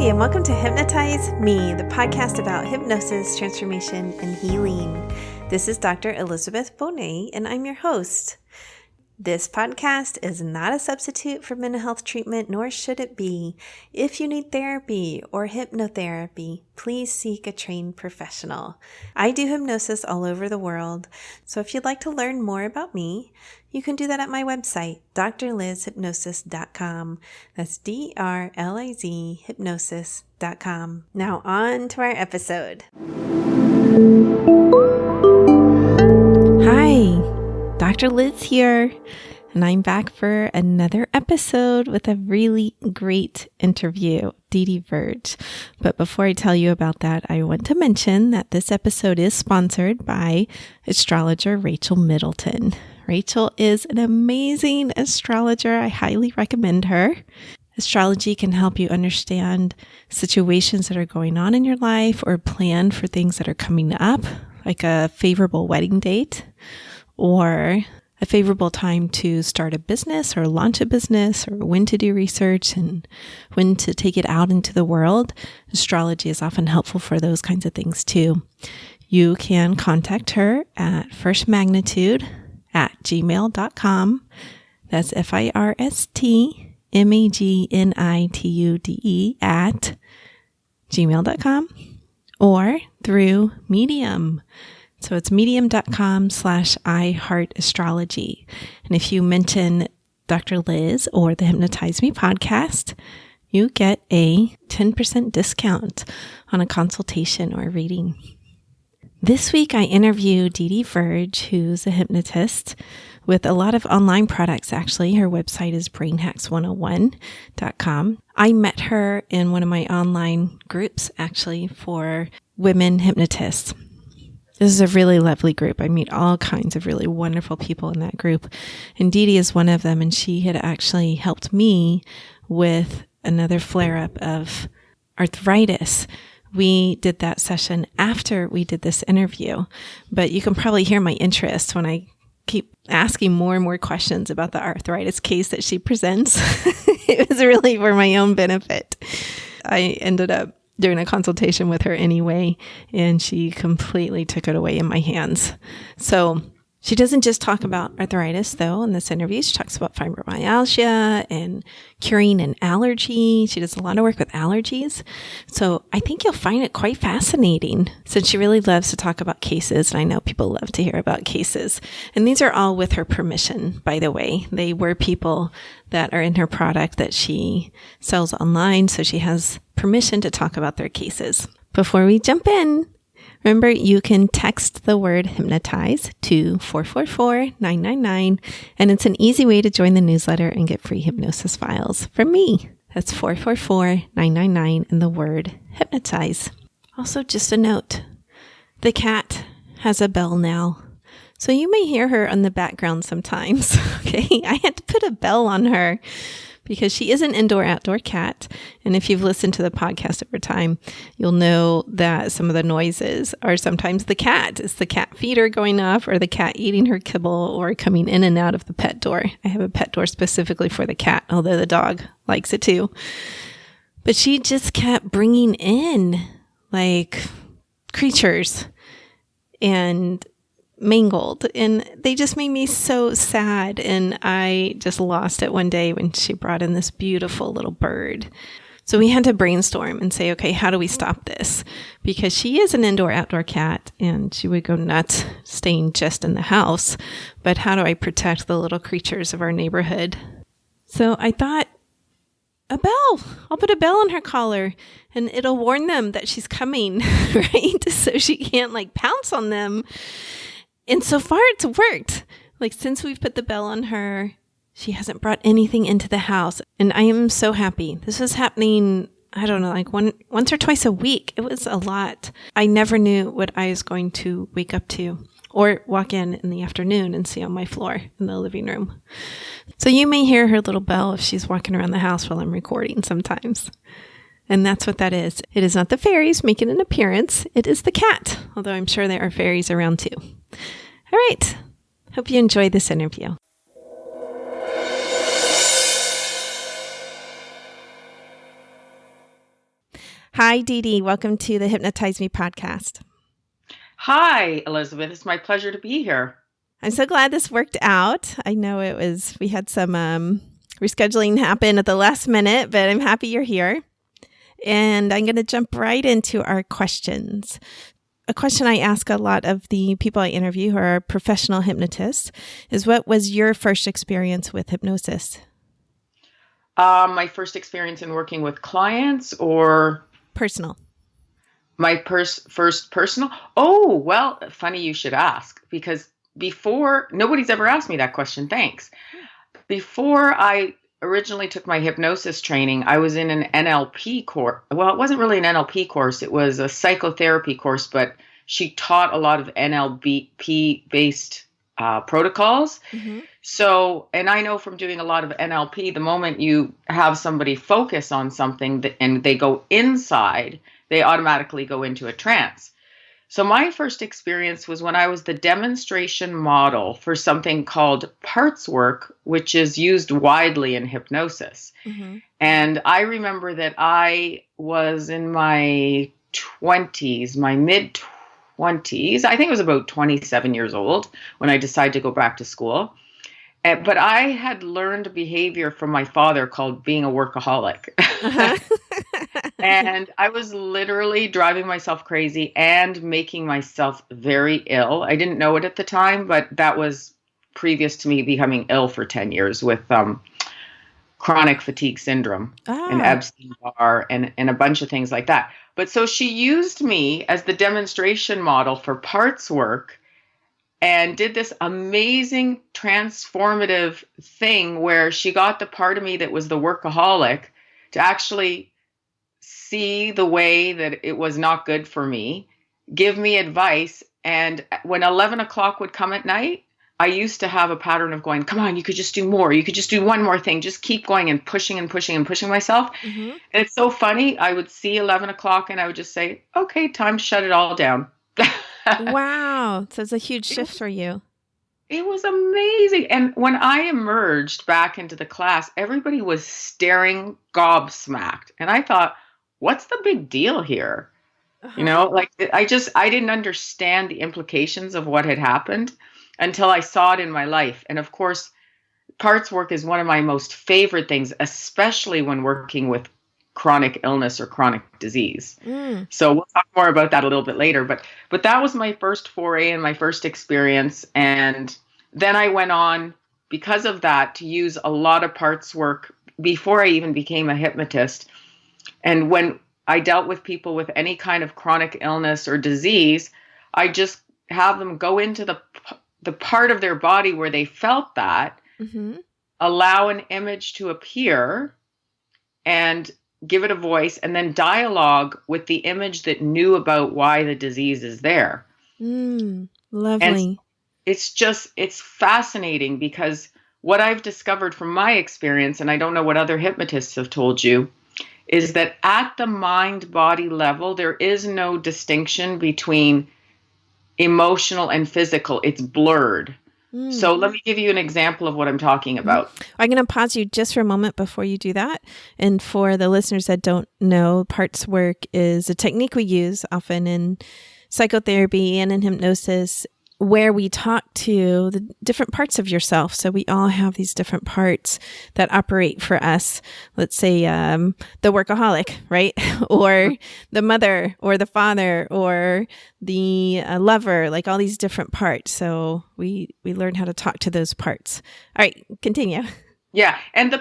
and welcome to Hypnotize Me, the podcast about hypnosis, transformation, and healing. This is Dr. Elizabeth Bonet, and I'm your host. This podcast is not a substitute for mental health treatment, nor should it be. If you need therapy or hypnotherapy, please seek a trained professional. I do hypnosis all over the world, so if you'd like to learn more about me, you can do that at my website, drlizhypnosis.com. That's DRLIZ hypnosis.com. Now on to our episode. Hi, Dr. Liz here, and I'm back for another episode with a really great interview, Didi Verg. But before I tell you about that, I want to mention that this episode is sponsored by astrologer Rachel Middleton. Rachel is an amazing astrologer. I highly recommend her. Astrology can help you understand situations that are going on in your life or plan for things that are coming up, like a favorable wedding date or a favorable time to start a business or launch a business, or when to do research and when to take it out into the world. Astrology is often helpful for those kinds of things too. You can contact her at firstmagnitude@gmail.com. That's FIRSTMAGNITUDE at gmail.com, or through Medium. So it's medium.com/iHeartAstrology. And if you mention Dr. Liz or the Hypnotize Me podcast, you get a 10% discount on a consultation or reading. This week, I interviewed Didi Verg, who's a hypnotist with a lot of online products, actually. Her website is brainhacks101.com. I met her in one of my online groups, actually, for women hypnotists. This is a really lovely group. I meet all kinds of really wonderful people in that group. And Didi is one of them, and she had actually helped me with another flare-up of arthritis. We did that session after we did this interview, but you can probably hear my interest when I keep asking more and more questions about the arthritis case that she presents. It was really for my own benefit. I ended up doing a consultation with her anyway, and she completely took it away in my hands. So she doesn't just talk about arthritis, though, in this interview. She talks about fibromyalgia and curing an allergy. She does a lot of work with allergies. So I think you'll find it quite fascinating, since she really loves to talk about cases, and I know people love to hear about cases. And these are all with her permission, by the way. They were people that are in her product that she sells online, so she has permission to talk about their cases. Before we jump in, remember, you can text the word hypnotize to 444-999, and it's an easy way to join the newsletter and get free hypnosis files from me. That's 444-999 and the word hypnotize. Also, just a note, the cat has a bell now, so you may hear her on the background sometimes. Okay, I had to put a bell on her because she is an indoor-outdoor cat. And if you've listened to the podcast over time, you'll know that some of the noises are sometimes the cat. It's the cat feeder going off, or the cat eating her kibble, or coming in and out of the pet door. I have a pet door specifically for the cat, although the dog likes it too. But she just kept bringing in like creatures and mangled, and they just made me so sad. And I just lost it one day when she brought in this beautiful little bird. So we had to brainstorm and say, okay, how do we stop this? Because she is an indoor-outdoor cat, and she would go nuts staying just in the house. But how do I protect the little creatures of our neighborhood? So I thought, a bell. I'll put a bell on her collar, and it'll warn them that she's coming, right? So she can't like pounce on them. And so far it's worked. Like, since we've put the bell on her, she hasn't brought anything into the house. And I am so happy. This was happening, I don't know, like once or twice a week. It was a lot. I never knew what I was going to wake up to or walk in the afternoon and see on my floor in the living room. So you may hear her little bell if she's walking around the house while I'm recording sometimes. And that's what that is. It is not the fairies making an appearance. It is the cat, although I'm sure there are fairies around too. All right. Hope you enjoyed this interview. Hi, Didi. Welcome to the Hypnotize Me podcast. Hi, Elizabeth. It's my pleasure to be here. I'm so glad this worked out. I know we had some rescheduling happen at the last minute, but I'm happy you're here. And I'm going to jump right into our questions. A question I ask a lot of the people I interview who are professional hypnotists is, what was your first experience with hypnosis? My first experience in working with clients or? Personal. My first personal? Oh, well, funny you should ask, because nobody's ever asked me that question. Thanks. Before I originally took my hypnosis training, I was in an NLP course. Well, it wasn't really an NLP course. It was a psychotherapy course, but she taught a lot of NLP-based protocols. Mm-hmm. So, and I know from doing a lot of NLP, the moment you have somebody focus on something and they go inside, they automatically go into a trance. So my first experience was when I was the demonstration model for something called parts work, which is used widely in hypnosis. Mm-hmm. And I remember that I was in my 20s, my mid-20s. I think I was about 27 years old when I decided to go back to school. But I had learned a behavior from my father called being a workaholic. Uh-huh. And I was literally driving myself crazy and making myself very ill. I didn't know it at the time, but that was previous to me becoming ill for 10 years with chronic fatigue syndrome and Epstein-Barr and a bunch of things like that. But so she used me as the demonstration model for parts work and did this amazing transformative thing where she got the part of me that was the workaholic to actually see the way that it was not good for me, give me advice. And when 11 o'clock would come at night, I used to have a pattern of going, come on, you could just do more. You could just do one more thing. Just keep going and pushing and pushing and pushing myself. Mm-hmm. And it's so funny. I would see 11 o'clock and I would just say, okay, time to shut it all down. Wow. So it's a huge shift for you. It was amazing. And when I emerged back into the class, everybody was staring gobsmacked. And I thought, what's the big deal here? Uh-huh. You know, like I didn't understand the implications of what had happened until I saw it in my life. And of course, parts work is one of my most favorite things, especially when working with chronic illness or chronic disease. So we'll talk more about that a little bit later. But that was my first foray and my first experience. And then I went on, because of that, to use a lot of parts work before I even became a hypnotist. And when I dealt with people with any kind of chronic illness or disease, I just have them go into the part of their body where they felt that, mm-hmm. allow an image to appear and give it a voice, and then dialogue with the image that knew about why the disease is there. Lovely. And it's fascinating, because what I've discovered from my experience, and I don't know what other hypnotists have told you, is that at the mind-body level, there is no distinction between emotional and physical. It's blurred. So let me give you an example of what I'm talking about. I'm going to pause you just for a moment before you do that. And for the listeners that don't know, parts work is a technique we use often in psychotherapy and in hypnosis, where we talk to the different parts of yourself. So we all have these different parts that operate for us. Let's say the workaholic, right? Or the mother or the father or the lover, like all these different parts. So we learn how to talk to those parts. All right, continue. Yeah. And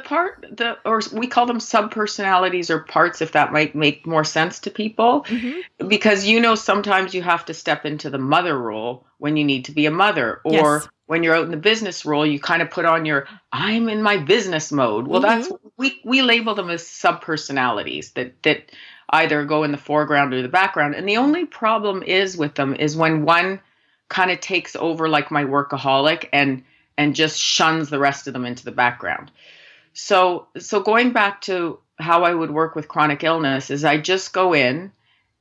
or we call them subpersonalities or parts, if that might make more sense to people, mm-hmm. because, sometimes you have to step into the mother role when you need to be a mother, or yes. when you're out in the business role, you kind of put on I'm in my business mode. Well, mm-hmm. we label them as subpersonalities that either go in the foreground or the background. And the only problem with them is when one kind of takes over, like my workaholic, and just shuns the rest of them into the background. So going back to how I would work with chronic illness is I just go in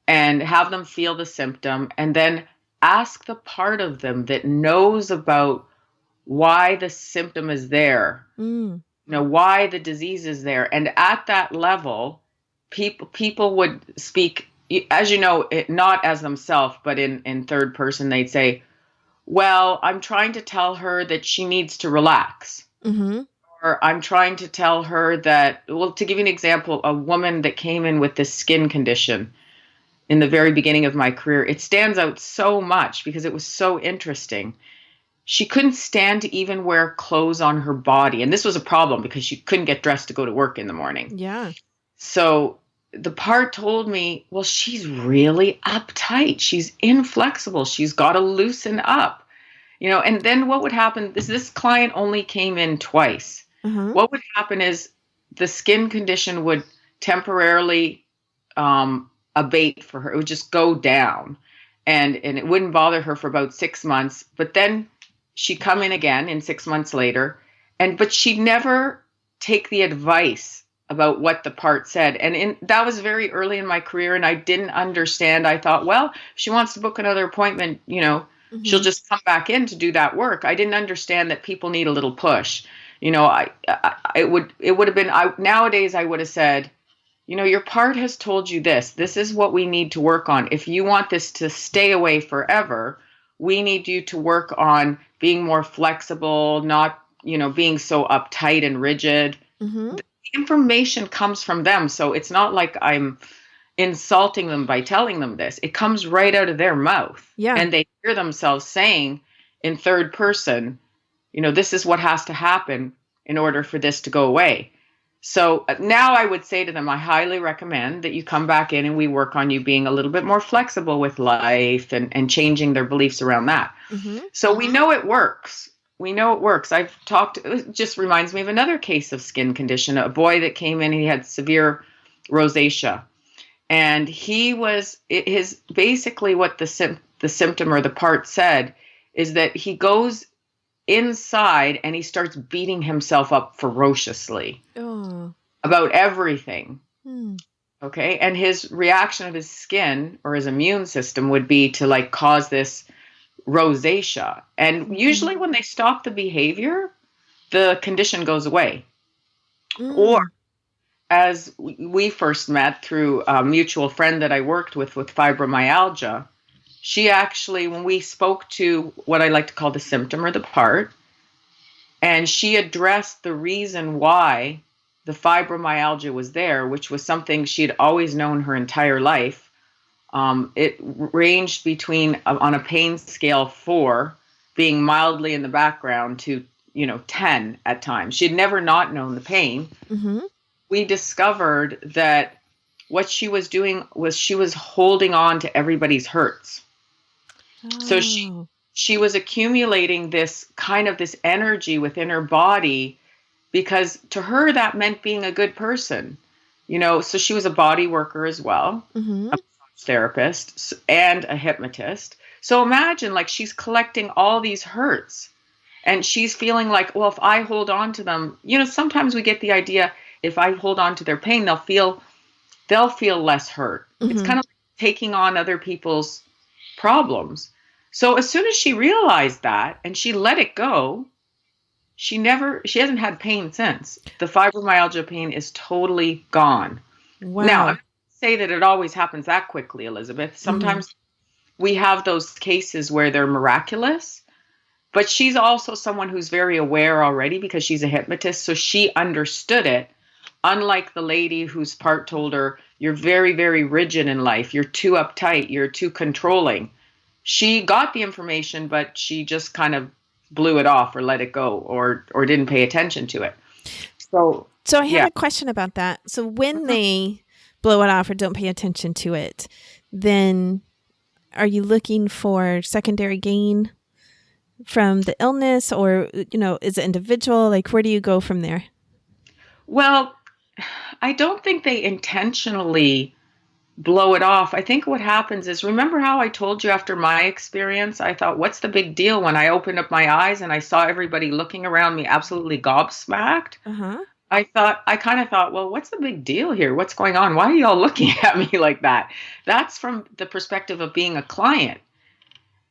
and have them feel the symptom, and then ask the part of them that knows about why the symptom is there, why the disease is there. And at that level, people would speak, as you know, not as themselves, but in third person. They'd say, well, I'm trying to tell her that she needs to relax. Mm-hmm. Or I'm trying to tell her that, well, to give you an example, a woman that came in with this skin condition in the very beginning of my career, it stands out so much because it was so interesting. She couldn't stand to even wear clothes on her body. And this was a problem because she couldn't get dressed to go to work in the morning. Yeah. So the part told me, well, she's really uptight. She's inflexible. She's got to loosen up. And then what would happen is this client only came in twice. Uh-huh. What would happen is the skin condition would temporarily abate for her. It would just go down, and it wouldn't bother her for about 6 months. But then she'd come in again in 6 months later, but she'd never take the advice about what the part said. And that was very early in my career, and I didn't understand. I thought, well, if she wants to book another appointment, Mm-hmm. she'll just come back in to do that work. I didn't understand that people need a little push. It would have been, nowadays I would have said, your part has told you this. This is what we need to work on. If you want this to stay away forever, we need you to work on being more flexible, not, being so uptight and rigid. Mm-hmm. The information comes from them. So it's not like I'm insulting them by telling them this. It comes right out of their mouth. Yeah. And they hear themselves saying in third person, this is what has to happen in order for this to go away. So now I would say to them, I highly recommend that you come back in and we work on you being a little bit more flexible with life and changing their beliefs around that. Mm-hmm. So we know it works. I've talked, it just reminds me of another case of skin condition, a boy that came in, he had severe rosacea. And basically what the symptom or the part said is that he goes inside and he starts beating himself up ferociously about everything. Okay. And his reaction of his skin or his immune system would be to cause this rosacea. And usually when they stop the behavior, the condition goes away. Or as we first met through a mutual friend that I worked with fibromyalgia, she actually, when we spoke to what I like to call the symptom or the part, and she addressed the reason why the fibromyalgia was there, which was something she'd always known her entire life. It ranged between, on a pain scale 4, being mildly in the background to, 10 at times. She'd never not known the pain. Mm-hmm. We discovered that what she was doing was she was holding on to everybody's hurts. Oh. So she was accumulating this energy within her body because to her that meant being a good person. So she was a body worker as well, mm-hmm. a therapist and a hypnotist. So imagine she's collecting all these hurts and she's feeling like, well, if I hold on to them, sometimes we get the idea, if I hold on to their pain, they'll feel less hurt. Mm-hmm. It's kind of like taking on other people's problems. So as soon as she realized that and she let it go, she hasn't had pain since. The fibromyalgia pain is totally gone. Wow. Now, I don't say that it always happens that quickly, Elizabeth. Sometimes we have those cases where they're miraculous, but she's also someone who's very aware already because she's a hypnotist. So she understood it. Unlike the lady whose part told her, you're very, very rigid in life. You're too uptight. You're too controlling. She got the information, but she just kind of blew it off or let it go or didn't pay attention to it. So I have a question about that. So when they blow it off or don't pay attention to it, then are you looking for secondary gain from the illness or, is it individual? Where do you go from there? Well, I don't think they intentionally blow it off. I think what happens is, remember how I told you after my experience, I thought, what's the big deal when I opened up my eyes and I saw everybody looking around me absolutely gobsmacked? Uh-huh. I kind of thought, well, what's the big deal here? What's going on? Why are y'all looking at me like that? That's from the perspective of being a client.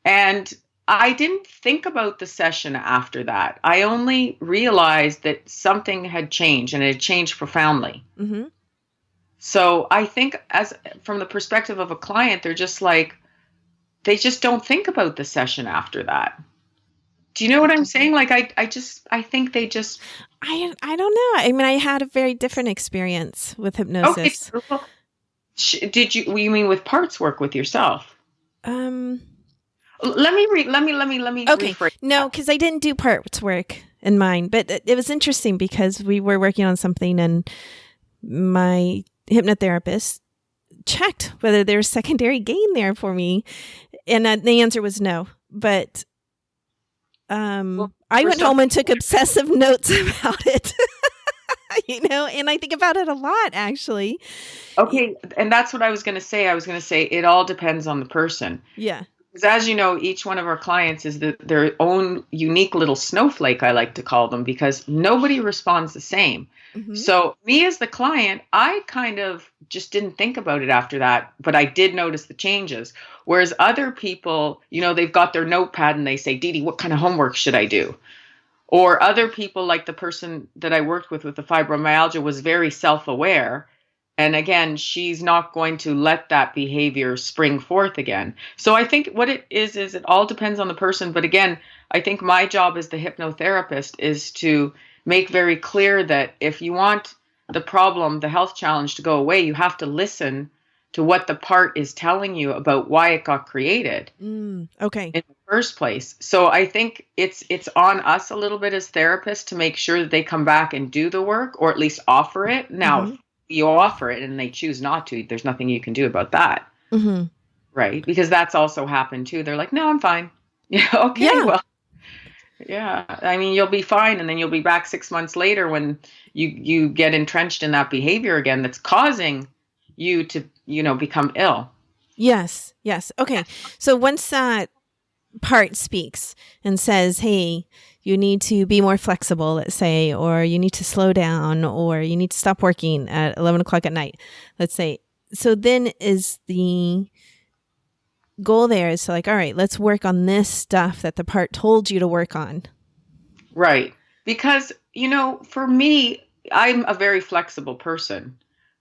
And I didn't think about the session after that. I only realized that something had changed and it had changed profoundly. Mm-hmm. So I think as from the perspective of a client, they're just like, they just don't think about the session after that. Do you know what I'm saying? Like, I think they just, I don't know. I mean, I had a very different experience with okay. hypnosis. Well, you mean with parts work with yourself? Um, Let me okay. rephrase No, that. because I didn't do parts work in mine, but it was interesting because we were working on something and my hypnotherapist checked whether there was secondary gain there for me. And the answer was no. But Well, I for went some home and took people, obsessive notes about it. And I think about it a lot, actually. okay, and that's what I was going to say. I was going to say it all depends on the person. Yeah. Because as you know, each one of our clients is their own unique little snowflake, I like to call them, because nobody responds the same. Hmm. So me as the client, I kind of just didn't think about it after that, but I did notice the changes. Whereas other people, they've got their notepad and they say, Didi, what kind of homework should I do? Or other people, like the person that I worked with the fibromyalgia, was very self-aware. And again, she's not going to let that behavior spring forth again. So I think what it is it all depends on the person. But again, I think my job as the hypnotherapist is to make very clear that if you want the problem, the health challenge to go away, you have to listen to what the part is telling you about why it got created Okay. in the first place. So I think it's on us a little bit as therapists to make sure that they come back and do the work, or at least offer it. Now, Hmm. if you offer it and they choose not to, there's nothing you can do about that, Hmm. right? Because that's also happened too. They're like, "No, I'm fine." Yeah, okay, Yeah. well, yeah. I mean, you'll be fine, and then you'll be back 6 months later when you get entrenched in that behavior again that's causing you to, become ill. Yes. Yes. Okay. So once that part speaks and says, hey, you need to be more flexible, let's say, or you need to slow down, or you need to stop working at 11 o'clock at night, let's say. So then is the goal there is to like, all right, let's work on this stuff that the part told you to work on. Right. Because, for me, I'm a very flexible person.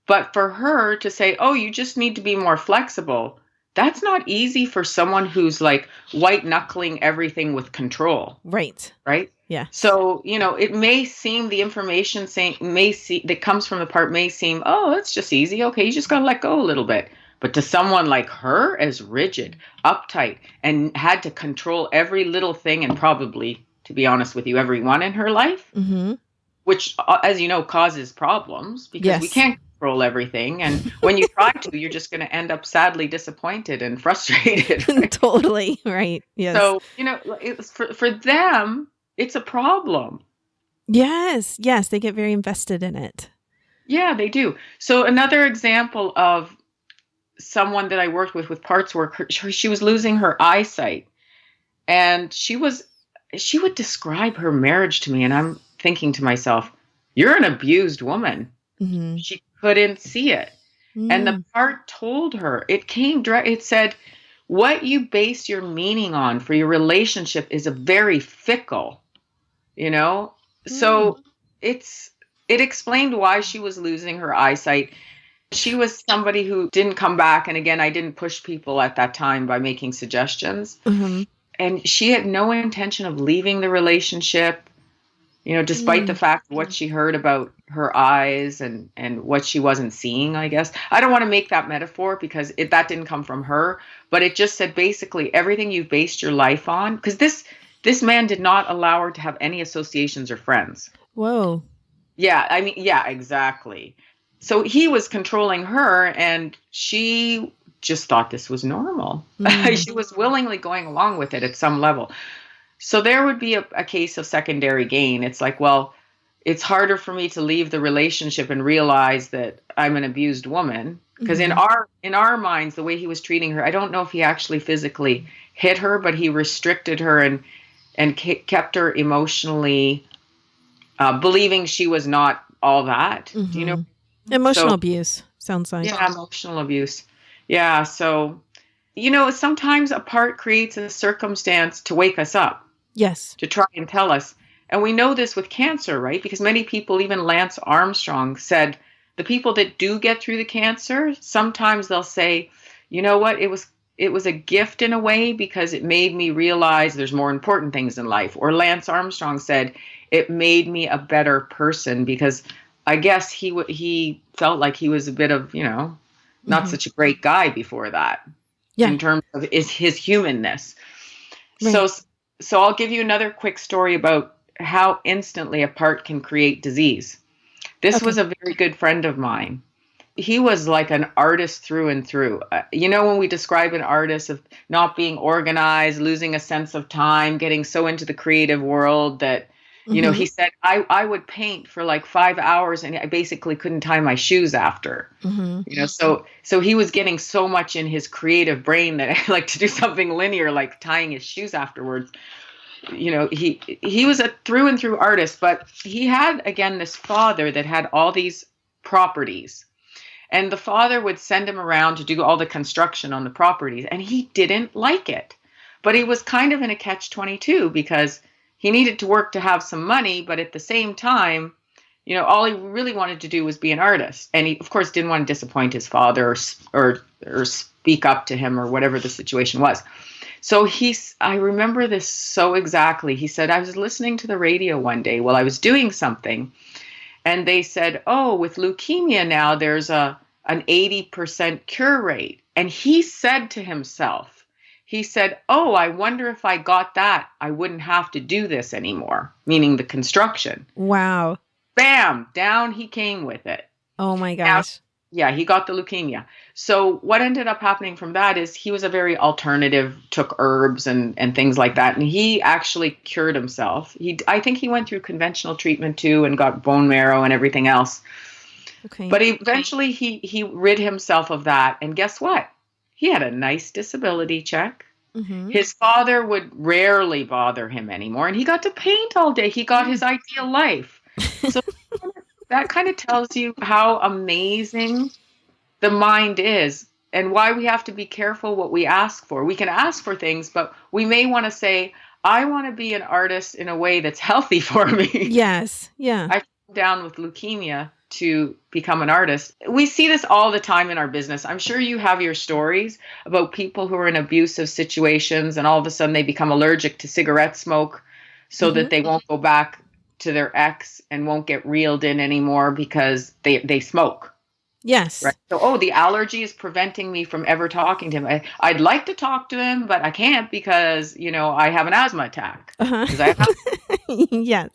But for her to say, oh, you just need to be more flexible, that's not easy for someone who's like white knuckling everything with control. Right. Right. Yeah. So, it may seem the information that comes from the part may seem, oh, it's just easy. Okay, you just got to let go a little bit. But to someone like her, as rigid, uptight, and had to control every little thing, and probably, to be honest with you, everyone in her life, Mm-hmm. which, as you know, causes problems because we Yes. can't control everything. And when you try to, you're just going to end up sadly disappointed and frustrated. Right? Totally. Right. Yes. So, it's for them, it's a problem. Yes. Yes. They get very invested in it. Yeah, they do. So another example of someone that I worked with parts work, she was losing her eyesight, and she would describe her marriage to me, and I'm thinking to myself, you're an abused woman. Mm-hmm. She couldn't see it. And the Mm. part told her, it came direct, it said, what you base your meaning on for your relationship is a very fickle, you know? Mm. So it explained why she was losing her eyesight. She was somebody who didn't come back. And again, I didn't push people at that time by making suggestions. Mm-hmm. And she had no intention of leaving the relationship, despite the Mm. fact of what she heard about her eyes and what she wasn't seeing, I guess. I don't want to make that metaphor because that didn't come from her, but it just said basically everything you've based your life on, because this man did not allow her to have any associations or friends. Whoa. Yeah, I mean, yeah, exactly. So he was controlling her, and she just thought this was normal. Mm. She was willingly going along with it at some level. So there would be a case of secondary gain. It's like, well, it's harder for me to leave the relationship and realize that I'm an abused woman. Because Mm-hmm. in our minds, the way he was treating her, I don't know if he actually physically hit her, but he restricted her and kept her emotionally believing she was not all that. Do you know? Mm-hmm. Emotional So abuse sounds like. yeah, emotional abuse. Yeah. So, sometimes a part creates a circumstance to wake us up, Yes. to try and tell us. And we know this with cancer, right? Because many people, even Lance Armstrong, said the people that do get through the cancer, sometimes they'll say, you know what, it was a gift in a way because it made me realize there's more important things in life. Or Lance Armstrong said, it made me a better person because I guess he felt like he was a bit of, not such a great guy before that in terms of his humanness. Right. So I'll give you another quick story about how instantly a part can create disease. This was a very good friend of mine. He was like an artist through and through. When we describe an artist of not being organized, losing a sense of time, getting so into the creative world that, he said, I would paint for like 5 hours and I basically couldn't tie my shoes after. So he was getting so much in his creative brain that I like to do something linear, like tying his shoes afterwards. He was a through and through artist, but he had, again, this father that had all these properties. And the father would send him around to do all the construction on the properties, and he didn't like it. But he was kind of in a catch-22 because he needed to work to have some money, but at the same time, all he really wanted to do was be an artist. And he, of course, didn't want to disappoint his father or speak up to him or whatever the situation was. So I remember this so exactly. He said, I was listening to the radio one day while I was doing something, and they said, oh, with leukemia now, there's an 80% cure rate. And he said to himself, oh, I wonder if I got that, I wouldn't have to do this anymore, meaning the construction. Wow. Bam, down he came with it. Oh my gosh. Now, he got the leukemia. So what ended up happening from that is he was a very alternative, took herbs and things like that. And he actually cured himself. I think he went through conventional treatment too and got bone marrow and everything else. Okay. But eventually he rid himself of that. And guess what? He had a nice disability check. Mm-hmm. His father would rarely bother him anymore. And he got to paint all day. He got his ideal life. So that kind of tells you how amazing the mind is and why we have to be careful what we ask for. We can ask for things, but we may want to say, I want to be an artist in a way that's healthy for me. Yes. Yeah. I came down with leukemia to become an artist. We see this all the time in our business. I'm sure you have your stories about people who are in abusive situations and all of a sudden they become allergic to cigarette smoke so that they won't go back to their ex and won't get reeled in anymore because they smoke. Yes. Right. So, the allergy is preventing me from ever talking to him. I'd like to talk to him, but I can't because, I have an asthma attack. Yes.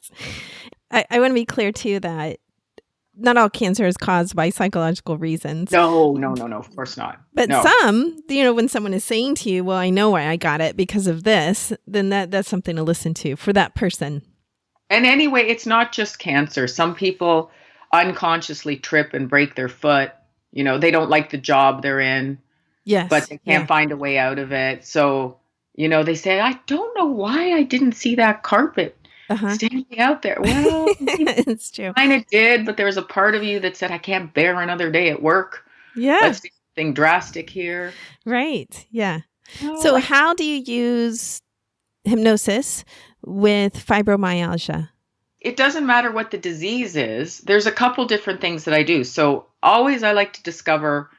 I want to be clear too that not all cancer is caused by psychological reasons. No, of course not. But some, when someone is saying to you, well, I know why I got it because of this, then that's something to listen to for that person. And anyway, it's not just cancer. Some people unconsciously trip and break their foot. They don't like the job they're in. Yes. But they can't find a way out of it. So, they say, I don't know why I didn't see that carpet standing out there. Well, it's true. Kind of did, but there was a part of you that said, I can't bear another day at work. Yeah. Let's do something drastic here. Right. Yeah. So how do you use hypnosis with fibromyalgia? It doesn't matter what the disease is. There's a couple different things that I do. So always I like to discover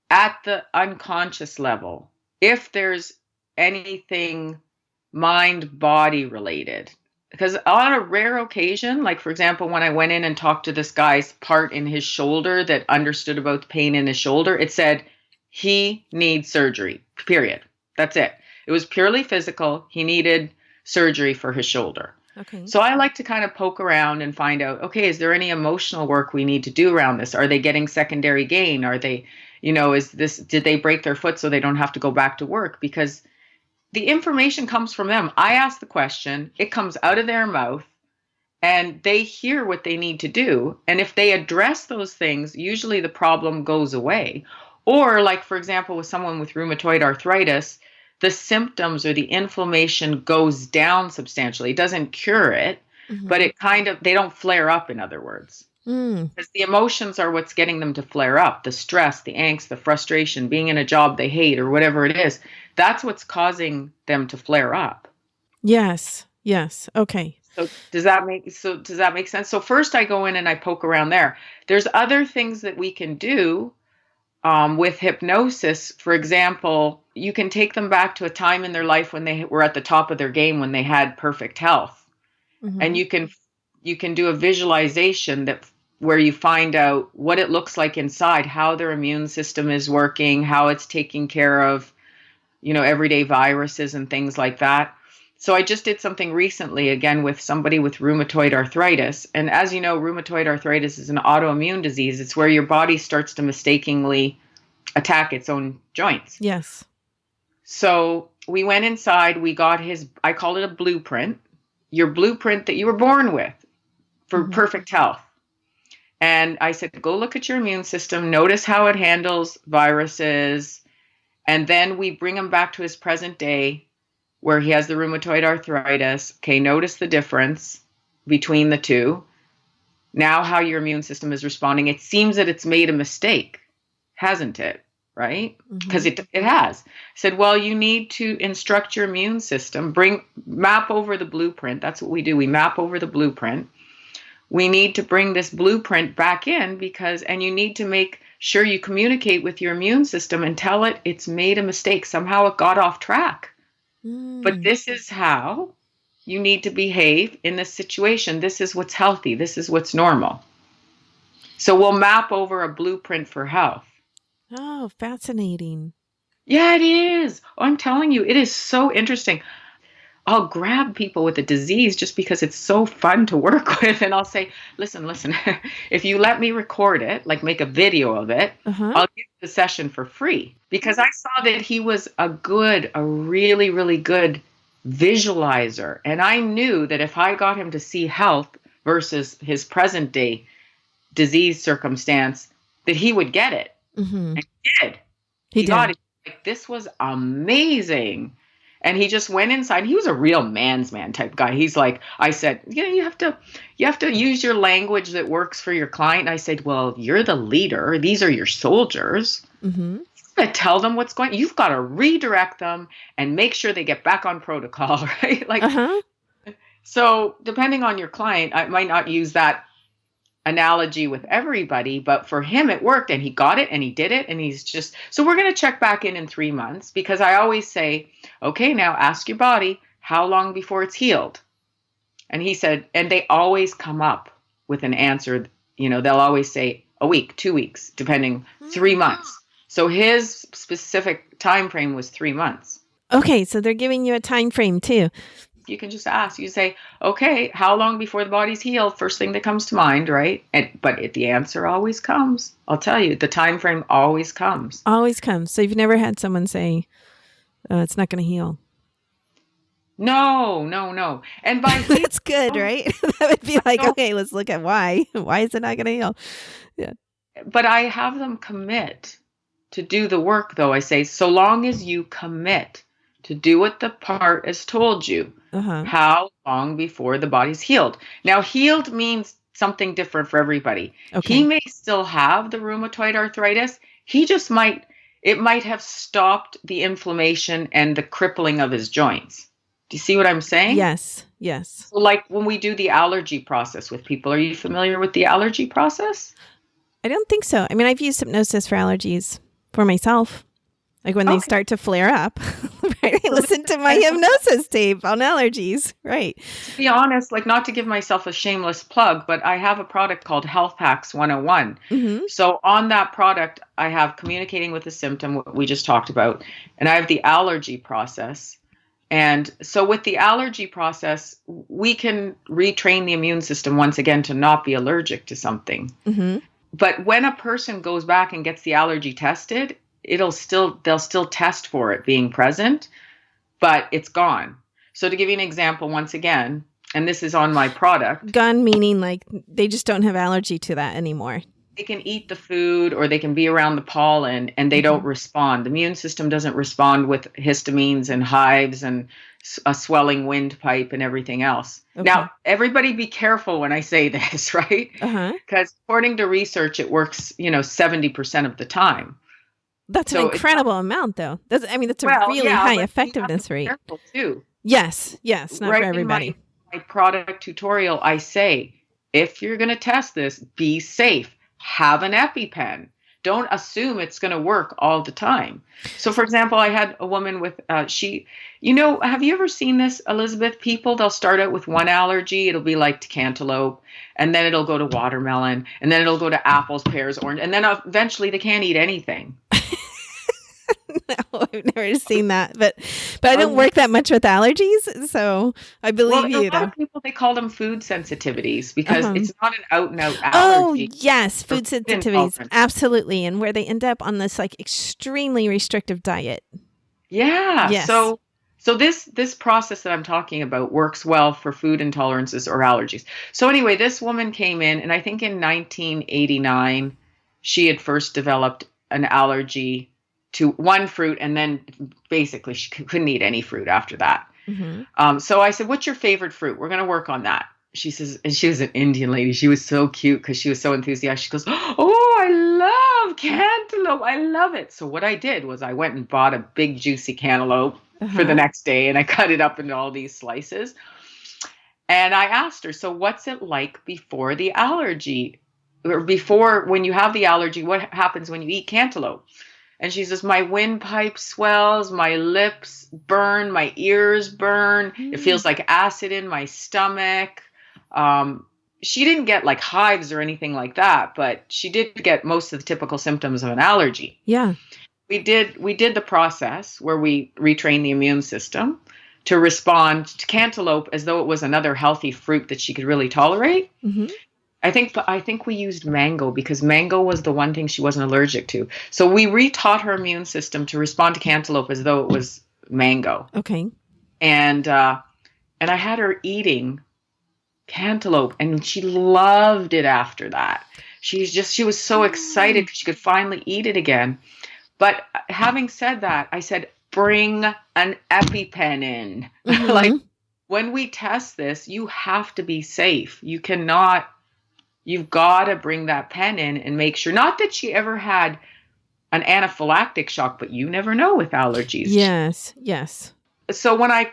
at the unconscious level if there's anything mind-body related. Because on a rare occasion, like for example, when I went in and talked to this guy's part in his shoulder that understood about the pain in his shoulder, it said he needs surgery, period. That's it. It was purely physical. He needed surgery for his shoulder. Okay. So I like to kind of poke around and find out, okay, is there any emotional work we need to do around this? Are they getting secondary gain? Are they, did they break their foot so they don't have to go back to work? Because the information comes from them. I ask the question, it comes out of their mouth, and they hear what they need to do. And if they address those things, usually the problem goes away. Or like, for example, with someone with rheumatoid arthritis, the symptoms or the inflammation goes down substantially. It doesn't cure it, but it they don't flare up, in other words. Because the emotions are what's getting them to flare up. The stress, the angst, the frustration, being in a job they hate or whatever it is. That's what's causing them to flare up. Yes. Yes. Okay. So does that make sense? So first I go in and I poke around there. There's other things that we can do with hypnosis. For example, you can take them back to a time in their life when they were at the top of their game, when they had perfect health. And you can do a visualization where you find out what it looks like inside, how their immune system is working, how it's taking care of, everyday viruses and things like that. So I just did something recently, again, with somebody with rheumatoid arthritis. And as you know, rheumatoid arthritis is an autoimmune disease. It's where your body starts to mistakenly attack its own joints. Yes. So we went inside, we got I called it a blueprint, your blueprint that you were born with for perfect health. And I said, go look at your immune system, notice how it handles viruses. And then we bring him back to his present day where he has the rheumatoid arthritis. Okay, notice the difference between the two. Now how your immune system is responding. It seems that it's made a mistake, hasn't it? Right? Because it has. I said, well, you need to instruct your immune system, map over the blueprint. That's what we do. We map over the blueprint. We need to bring this blueprint back in and you need to make sure you communicate with your immune system and tell it it's made a mistake. Somehow it got off track. But this is how you need to behave in this situation. This is what's healthy. This is what's normal. So we'll map over a blueprint for health. Oh, fascinating. Yeah, it is. Oh, I'm telling you, it is so interesting. I'll grab people with a disease just because it's so fun to work with. And I'll say, listen, if you let me record it, like make a video of it, I'll give the session for free. Because I saw that he was a really, really good visualizer. And I knew that if I got him to see health versus his present day disease circumstance, that he would get it. And he did. He got it. Like, this was amazing. And he just went inside. He was a real man's man type guy. He's like, I said, you have to use your language that works for your client. And I said, well, you're the leader. These are your soldiers. You've got to tell them what's going on. You've got to redirect them and make sure they get back on protocol, right? Like, so depending on your client, I might not use that analogy with everybody, but for him it worked, and he got it and he did it, and so we're going to check back in 3 months, because I always say, okay, now ask your body how long before it's healed. And he said, and they always come up with an answer, they'll always say a week, 2 weeks, depending, 3 months. So his specific time frame was 3 months. Okay, so they're giving you a time frame too. You can just ask. You say, okay, how long before the body's healed? First thing that comes to mind, right? But the answer always comes. I'll tell you, the time frame always comes. Always comes. So you've never had someone say, it's not going to heal? No. And by that's good, right? That would be like, okay, let's look at why. Why is it not going to heal? Yeah. But I have them commit to do the work, though. I say, so long as you commit to do what the part has told you. How long before the body's healed? Now, healed means something different for everybody. Okay. He may still have the rheumatoid arthritis. It might have stopped the inflammation and the crippling of his joints. Do you see what I'm saying? Yes. So like when we do the allergy process with people, are you familiar with the allergy process? I don't think so. I mean, I've used hypnosis for allergies for myself. Like when they start to flare up, right? I listen to my hypnosis tape on allergies, right? To be honest, like, not to give myself a shameless plug, but I have a product called Health Hacks 101. So on that product, I have communicating with the symptom, what we just talked about, and I have the allergy process. And so with the allergy process, we can retrain the immune system once again to not be allergic to something. But when a person goes back and gets the allergy tested, they'll still test for it being present, but it's gone. So to give you an example, once again, and this is on my product. Gone meaning like they just don't have allergy to that anymore. They can eat the food or they can be around the pollen and they don't respond. The immune system doesn't respond with histamines and hives and a swelling windpipe and everything else. Okay. Now, everybody be careful when I say this, right? Because according to research, it works, 70% of the time. That's an incredible amount, though. That's a really high effectiveness rate. Careful too. Yes, not right for everybody. my product tutorial, I say, if you're going to test this, be safe. Have an EpiPen. Don't assume it's going to work all the time. So, for example, I had a woman with, have you ever seen this, Elizabeth? People, they'll start out with one allergy. It'll be like to cantaloupe, and then it'll go to watermelon, and then it'll go to apples, pears, orange, and then eventually they can't eat anything. No, I've never seen that, but I don't work that much with allergies, so I believe you. A lot of people, they call them food sensitivities because it's not an out and out allergy. Oh yes, food sensitivities, absolutely, and where they end up on this like extremely restrictive diet. Yeah. Yes. So this process that I'm talking about works well for food intolerances or allergies. So anyway, this woman came in, and I think in 1989 she had first developed an allergy to one fruit, and then basically she couldn't eat any fruit after that. Mm-hmm. So I said, "What's your favorite fruit? We're going to work on that." She says, and she was an Indian lady. She was so cute because she was so enthusiastic. She goes, "Oh, I love cantaloupe. I love it." So what I did was I went and bought a big juicy cantaloupe for the next day, and I cut it up into all these slices. And I asked her, "So what's it like before the allergy, or before when you have the allergy? What happens when you eat cantaloupe?" And she says, "My windpipe swells, my lips burn, my ears burn. It feels like acid in my stomach." She didn't get like hives or anything like that, but she did get most of the typical symptoms of an allergy. Yeah. We did the process where we retrained the immune system to respond to cantaloupe as though it was another healthy fruit that she could really tolerate. Mm-hmm. I think we used mango because mango was the one thing she wasn't allergic to. So we retaught her immune system to respond to cantaloupe as though it was mango. Okay. And I had her eating cantaloupe, and she loved it after that. She was so excited because she could finally eat it again. But having said that, I said, bring an EpiPen in. Mm-hmm. Like, when we test this, you have to be safe. You've got to bring that pen in and make sure, not that she ever had an anaphylactic shock, but you never know with allergies. Yes, yes. So when I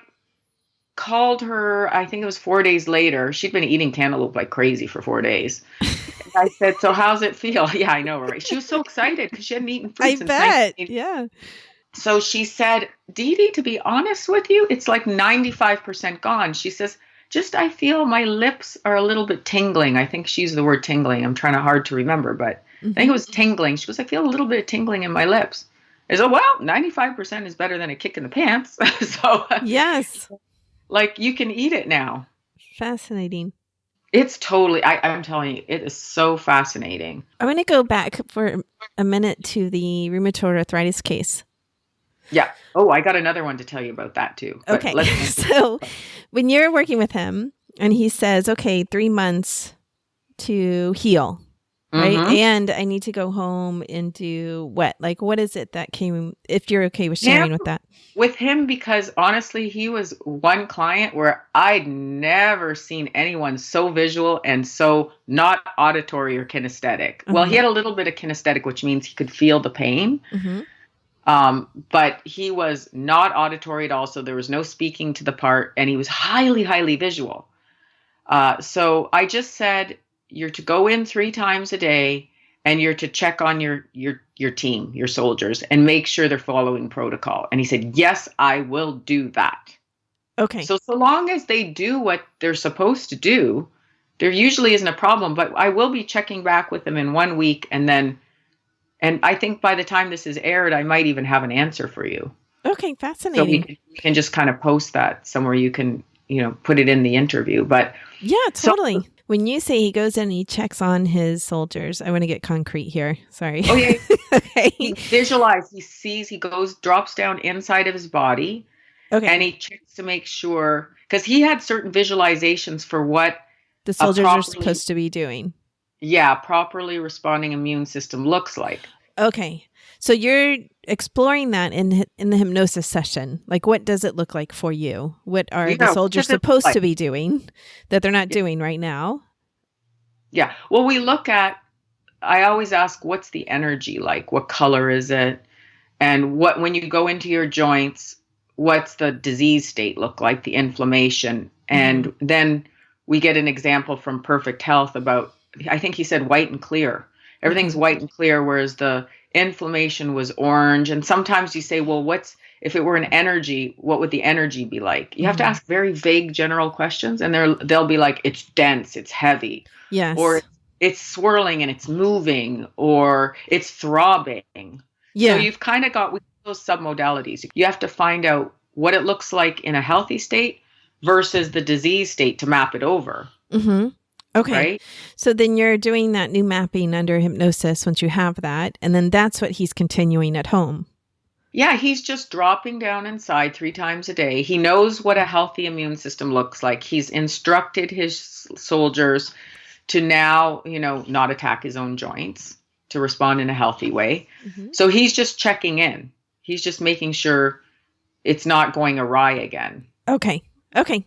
called her, I think it was 4 days later, she'd been eating cantaloupe like crazy for 4 days. And I said, "So how's it feel?" Yeah, I know, right? She was so excited because she hadn't eaten fruit since 1980. Yeah. So she said, "Didi, to be honest with you, it's like 95% gone." She says, I feel my lips are a little bit tingling. I think she used the word tingling. I'm trying hard to remember, but I think it was tingling. She goes, "I feel a little bit of tingling in my lips." I said, "Well, 95% is better than a kick in the pants." So yes, like, you can eat it now. Fascinating. It's totally, I'm telling you, it is so fascinating. I want to go back for a minute to the rheumatoid arthritis case. Yeah. Oh, I got another one to tell you about that too. Okay. So when you're working with him and he says, "Okay, 3 months to heal," right? Mm-hmm. And I need to go home and do what? Like, what is it that came, if you're okay with sharing with that? With him, because honestly, he was one client where I'd never seen anyone so visual and so not auditory or kinesthetic. Mm-hmm. Well, he had a little bit of kinesthetic, which means he could feel the pain. Mm-hmm. But he was not auditory at all. So there was no speaking to the part, and he was highly, highly visual. So I just said, you're to go in 3 times a day, and you're to check on your team, your soldiers, and make sure they're following protocol. And he said, "Yes, I will do that." Okay. So long as they do what they're supposed to do, there usually isn't a problem. But I will be checking back with them in 1 week, and I think by the time this is aired, I might even have an answer for you. Okay, fascinating. So we can just kind of post that somewhere. You can, put it in the interview. But yeah, totally. So, when you say he goes in and he checks on his soldiers, I want to get concrete here. Sorry. Oh yeah. Okay. He visualizes. He sees. He drops down inside of his body. Okay. And he checks to make sure, because he had certain visualizations for what the soldiers are supposed to be doing. Yeah, properly responding immune system looks like. Okay. So you're exploring that in the hypnosis session. Like, what does it look like for you? What are the soldiers supposed to be doing that they're not doing right now? Yeah. Well, I always ask, what's the energy like? What color is it? And when you go into your joints, what's the disease state look like? The inflammation. And then we get an example from Perfect Health about, I think he said white and clear. Everything's white and clear, whereas the inflammation was orange. And sometimes you say, well, if it were an energy, what would the energy be like? You have to ask very vague general questions, and they'll be like, it's dense, it's heavy. Yes. Or it's swirling and it's moving, or it's throbbing. Yeah. So you've kind of got those submodalities. You have to find out what it looks like in a healthy state versus the disease state to map it over. Mm-hmm. Okay. Right? So then you're doing that new mapping under hypnosis once you have that. And then that's what he's continuing at home. Yeah, he's just dropping down inside 3 times a day. He knows what a healthy immune system looks like. He's instructed his soldiers to now, not attack his own joints, to respond in a healthy way. So he's just checking in. He's just making sure it's not going awry again. Okay.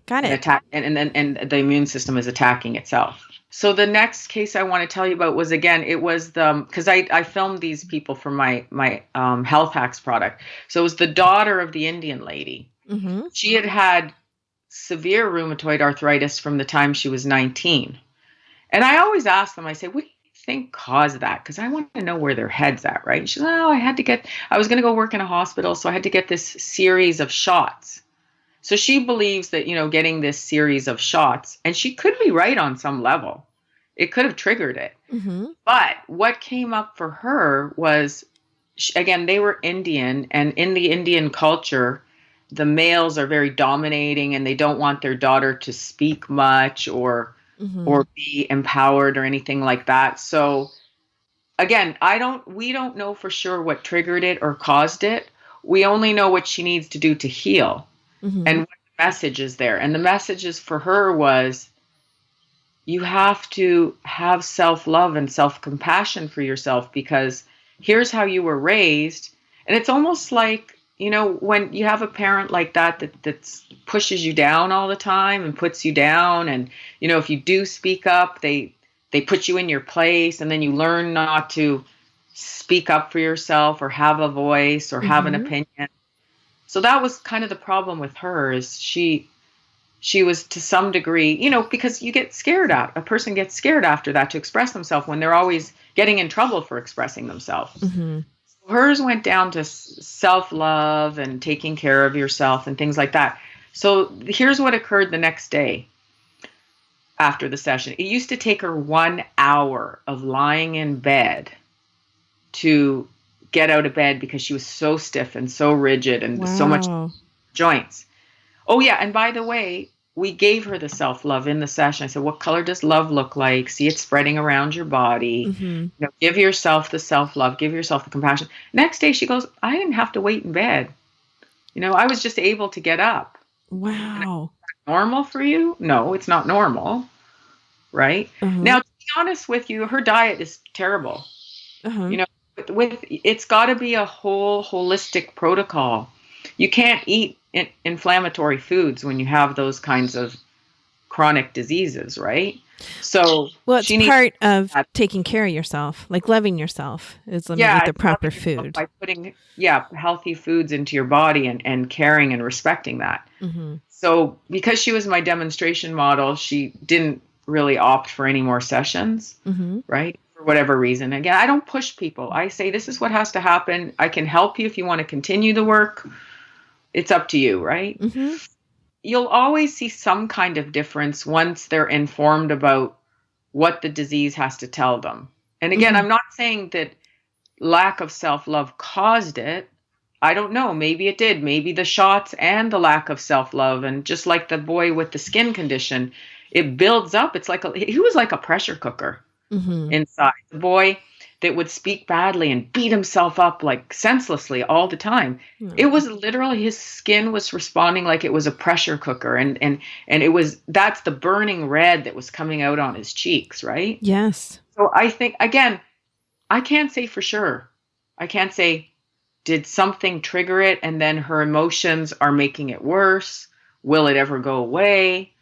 Got it. And the immune system is attacking itself. So the next case I want to tell you about was, again, it was because I filmed these people for my Health Hacks product. So it was the daughter of the Indian lady. She had severe rheumatoid arthritis from the time she was 19. And I always ask them, I say, what do you think caused that? Because I want to know where their head's at, right? And she's like, I was going to go work in a hospital, so I had to get this series of shots. So she believes that, getting this series of shots, and she could be right on some level. It could have triggered it. But what came up for her was, again, they were Indian, and in the Indian culture, the males are very dominating, and they don't want their daughter to speak much or be empowered or anything like that. So again, we don't know for sure what triggered it or caused it. We only know what she needs to do to heal. And what the message is there. And the messages for her was, you have to have self-love and self-compassion for yourself, because here's how you were raised. And it's almost like, when you have a parent like that pushes you down all the time and puts you down. And, if you do speak up, they put you in your place, and then you learn not to speak up for yourself or have a voice or have an opinion. So that was kind of the problem with her, is she was, to some degree, because you get scared a person gets scared after that to express themselves when they're always getting in trouble for expressing themselves. Hers went down to self-love and taking care of yourself and things like that. So here's what occurred the next day after the session. It used to take her 1 hour of lying in bed to get out of bed, because she was so stiff and so rigid and so much joints. Oh yeah, and by the way, we gave her the self-love in the session. I said, what color does love look like? See it spreading around your body. Give yourself the self-love, give yourself the compassion. Next day she goes, I didn't have to wait in bed. I was just able to get up. Wow. Normal for you? No, it's not normal. Right? Now, to be honest with you, her diet is terrible. It's got to be a whole holistic protocol. You can't eat inflammatory foods when you have those kinds of chronic diseases, right? So, well, it's part of taking care of yourself, like loving yourself, is with the proper food. By putting healthy foods into your body and caring and respecting that. So, because she was my demonstration model, she didn't really opt for any more sessions, right? For whatever reason. Again, I don't push people. I say, this is what has to happen. I can help you if you want to continue the work. It's up to you, right? You'll always see some kind of difference once they're informed about what the disease has to tell them. And again, I'm not saying that lack of self-love caused it. I don't know. Maybe it did. Maybe the shots and the lack of self-love. And just like the boy with the skin condition, it builds up. It's like he was like a pressure cooker inside. The boy that would speak badly and beat himself up like senselessly all the time. It was literally, his skin was responding like it was a pressure cooker. And that's the burning red that was coming out on his cheeks, right? Yes. So I think, again, I can't say for sure. I can't say, did something trigger it and then her emotions are making it worse? Will it ever go away?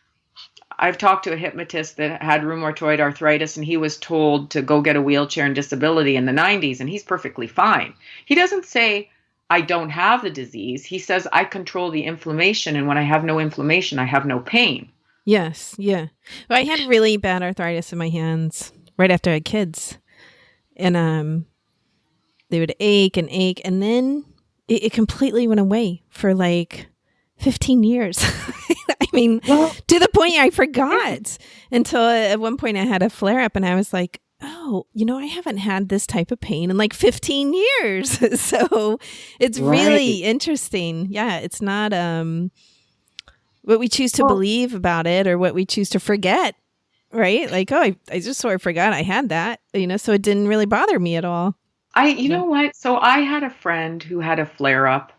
I've talked to a hypnotist that had rheumatoid arthritis, and he was told to go get a wheelchair and disability in the 90s, and he's perfectly fine. He doesn't say, I don't have the disease. He says, I control the inflammation, and when I have no inflammation, I have no pain. Yes. Yeah. Well, I had really bad arthritis in my hands right after I had kids. And they would ache and ache. And then it completely went away for like 15 years. I mean, to the point I forgot until at one point I had a flare up and I was like, oh, I haven't had this type of pain in like 15 years. So it's really interesting. Yeah. It's not what we choose to believe about it or what we choose to forget. Right? Like, oh, I just sort of forgot I had that, so it didn't really bother me at all. You know what? So I had a friend who had a flare up.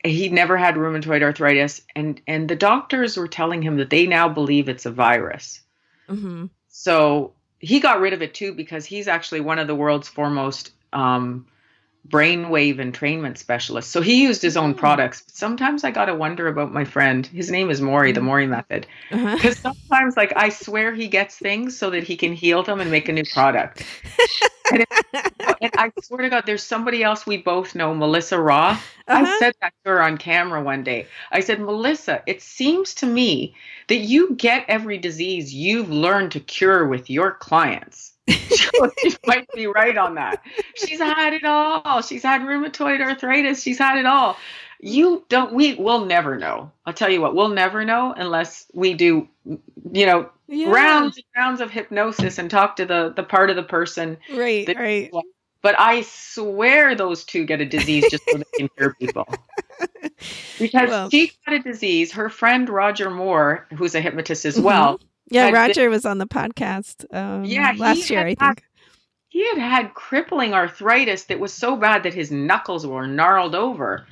He never had rheumatoid arthritis, and the doctors were telling him that they now believe it's a virus. Mm-hmm. So he got rid of it too, because he's actually one of the world's foremost brainwave entrainment specialists. So he used his own products. Sometimes I got to wonder about my friend. His name is Maury, the Maury method. Because sometimes, like, I swear he gets things so that he can heal them and make a new product. And I swear to God, there's somebody else we both know, Melissa Roth. I said that to her on camera one day. I said, Melissa, it seems to me that you get every disease you've learned to cure with your clients. She might be right on that. She's had it all. She's had rheumatoid arthritis. She's had it all. We'll never know. I'll tell you what, we'll never know unless we do, rounds and rounds of hypnosis and talk to the part of the person. Right. But I swear those two get a disease just so they can cure people. Because she got a disease. Her friend Roger Moore, who's a hypnotist as well. Yeah, Roger was on the podcast last year, I think. He had crippling arthritis that was so bad that his knuckles were gnarled over.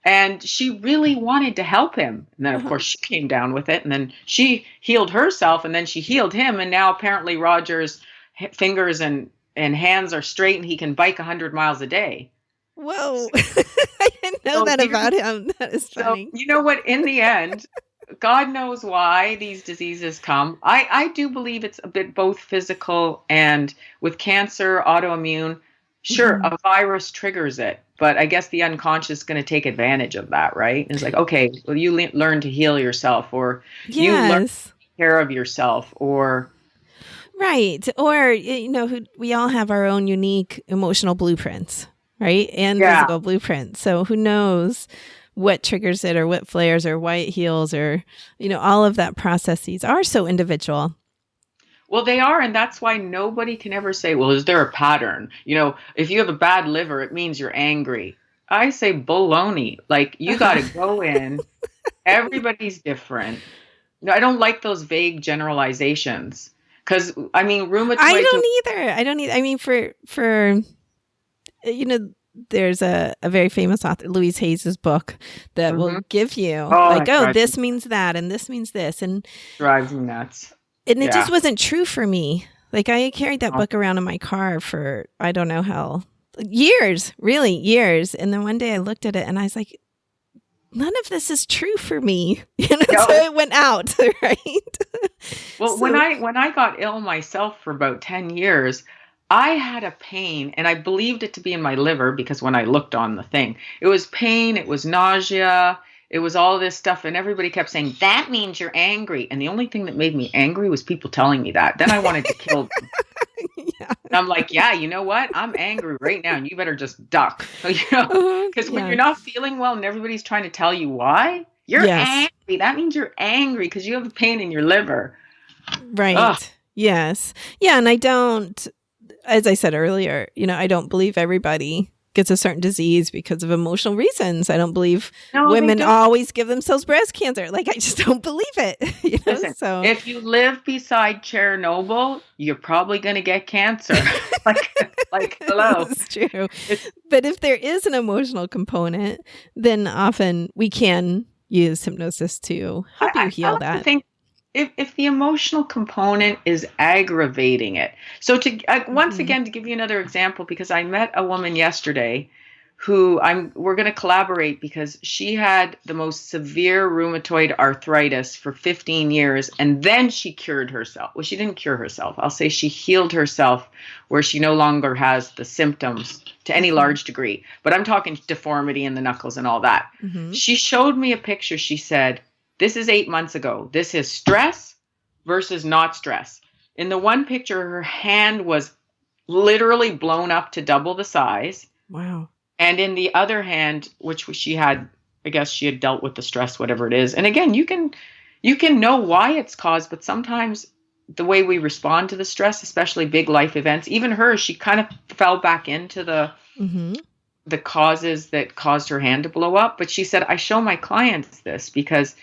And she really wanted to help him. And then, of course, she came down with it. And then she healed herself. And then she healed him. And now apparently Roger's fingers and hands are straight. And he can bike 100 miles a day. Whoa. I didn't know that about him. That is funny. So, you know what? In the end, God knows why these diseases come. I do believe it's a bit both physical and with cancer, autoimmune. Sure, a virus triggers it, but I guess the unconscious is going to take advantage of that, right? It's like, okay, well, you learn to heal yourself, or you learn to take care of yourself, or... Right. Or, we all have our own unique emotional blueprints, right? And physical blueprints. So who knows what triggers it or what flares or why it heals or, all of that processes are so individual. Well, they are. And that's why nobody can ever say, well, is there a pattern? If you have a bad liver, it means you're angry. I say baloney. Like, you got to go in. Everybody's different. I don't like those vague generalizations. Because, rheumatoid... I don't either. I mean, for there's a very famous author, Louise Hayes's book that will give you this means that and this means this, and drives me nuts. And it just wasn't true for me. Like, I carried that book around in my car for I don't know how years, really years. And then one day I looked at it and I was like, none of this is true for me. So it went out, right? Well, when I got ill myself for about 10 years, I had a pain, and I believed it to be in my liver because when I looked on the thing, it was pain, it was nausea, it was all this stuff, and everybody kept saying, that means you're angry. And the only thing that made me angry was people telling me that. Then I wanted to kill them. And I'm like, you know what? I'm angry right now, and you better just duck. Because when you're not feeling well and everybody's trying to tell you why, you're angry. That means you're angry because you have a pain in your liver. Right. Ugh. Yes. Yeah, and I don't... As I said earlier, I don't believe everybody gets a certain disease because of emotional reasons. I don't believe women always give themselves breast cancer. Like, I just don't believe it. Listen, so if you live beside Chernobyl, you're probably going to get cancer. like, hello. That's true. But if there is an emotional component, then often we can use hypnosis to help you heal that. I think if the emotional component is aggravating it. So once again, to give you another example, because I met a woman yesterday who we're going to collaborate because she had the most severe rheumatoid arthritis for 15 years. And then she cured herself. Well, she didn't cure herself. I'll say she healed herself where she no longer has the symptoms to any large degree. But I'm talking deformity in the knuckles and all that. She showed me a picture. She said, this is 8 months ago. This is stress versus not stress. In the one picture, her hand was literally blown up to double the size. Wow. And in the other hand, which she had, I guess she had dealt with the stress, whatever it is. And again, you can know why it's caused, but sometimes the way we respond to the stress, especially big life events, even her, she kind of fell back into the causes that caused her hand to blow up. But she said, I show my clients this because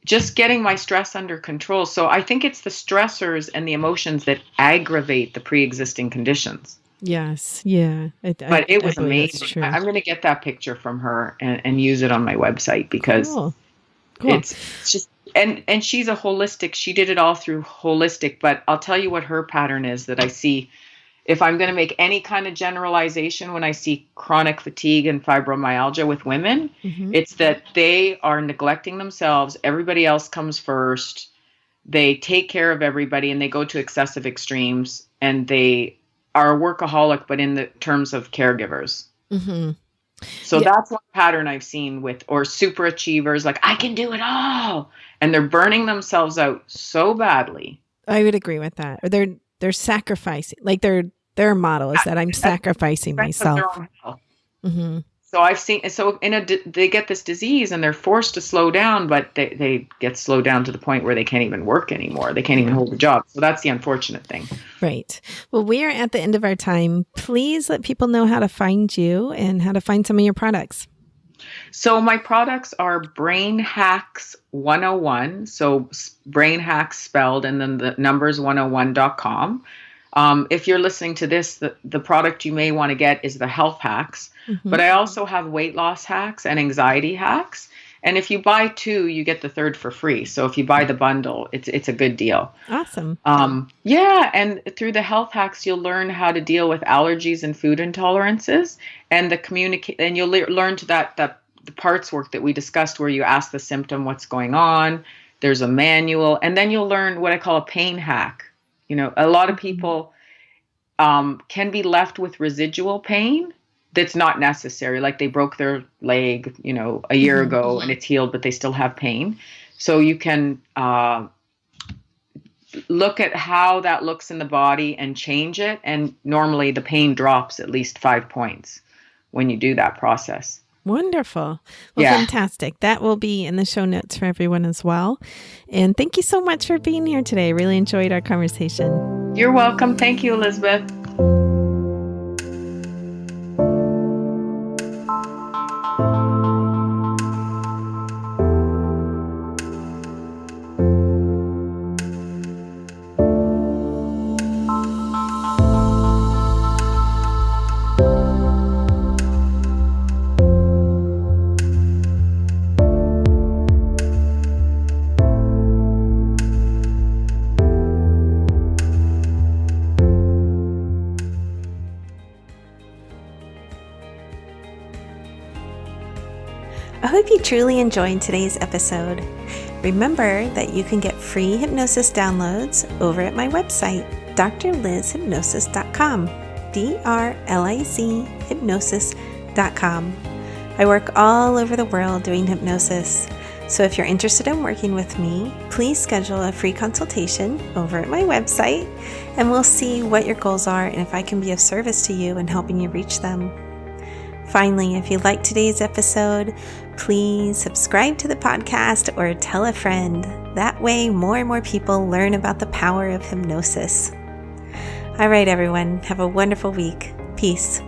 just getting my stress under control. So I think it's the stressors and the emotions that aggravate the pre-existing conditions. Yes. Yeah. But it was amazing. I'm going to get that picture from her and use it on my website because Cool. it's just, and she's a holistic, she did it all through holistic, but I'll tell you what her pattern is that I see. If I'm going to make any kind of generalization when I see chronic fatigue and fibromyalgia with women, it's that they are neglecting themselves. Everybody else comes first. They take care of everybody and they go to excessive extremes, and they are a workaholic, but in the terms of caregivers. So that's one pattern I've seen with, or super achievers, like I can do it all. And they're burning themselves out so badly. I would agree with that. Or they're sacrificing, like their model is that I'm sacrificing myself. So I've seen, they get this disease and they're forced to slow down, but they get slowed down to the point where they can't even work anymore. They can't even hold a job. So that's the unfortunate thing. Right. Well, we are at the end of our time. Please let people know how to find you and how to find some of your products. So my products are Brain Hacks 101. So Brain Hacks spelled and then the numbers 101.com. If you're listening to this, the product you may want to get is the health hacks, but I also have weight loss hacks and anxiety hacks. And if you buy 2, you get the 3rd for free. So if you buy the bundle, it's a good deal. Awesome. And through the health hacks, you'll learn how to deal with allergies and food intolerances, and and you'll learn to the parts work that we discussed, where you ask the symptom what's going on. There's a manual, and then you'll learn what I call a pain hack. You know, a lot of people can be left with residual pain that's not necessary. Like they broke their leg, a year ago and it's healed, but they still have pain. So you can look at how that looks in the body and change it. And normally the pain drops at least 5 points when you do that process. Wonderful. Well, fantastic. That will be in the show notes for everyone as well. And thank you so much for being here today. I really enjoyed our conversation. You're welcome. Thank you, Elizabeth. I hope you truly enjoyed today's episode. Remember that you can get free hypnosis downloads over at my website, drlizhypnosis.com, DRLIZ hypnosis.com. I work all over the world doing hypnosis. So if you're interested in working with me, please schedule a free consultation over at my website, and we'll see what your goals are and if I can be of service to you in helping you reach them. Finally, if you liked today's episode, please subscribe to the podcast or tell a friend. That way, more and more people learn about the power of hypnosis. All right, everyone, have a wonderful week. Peace.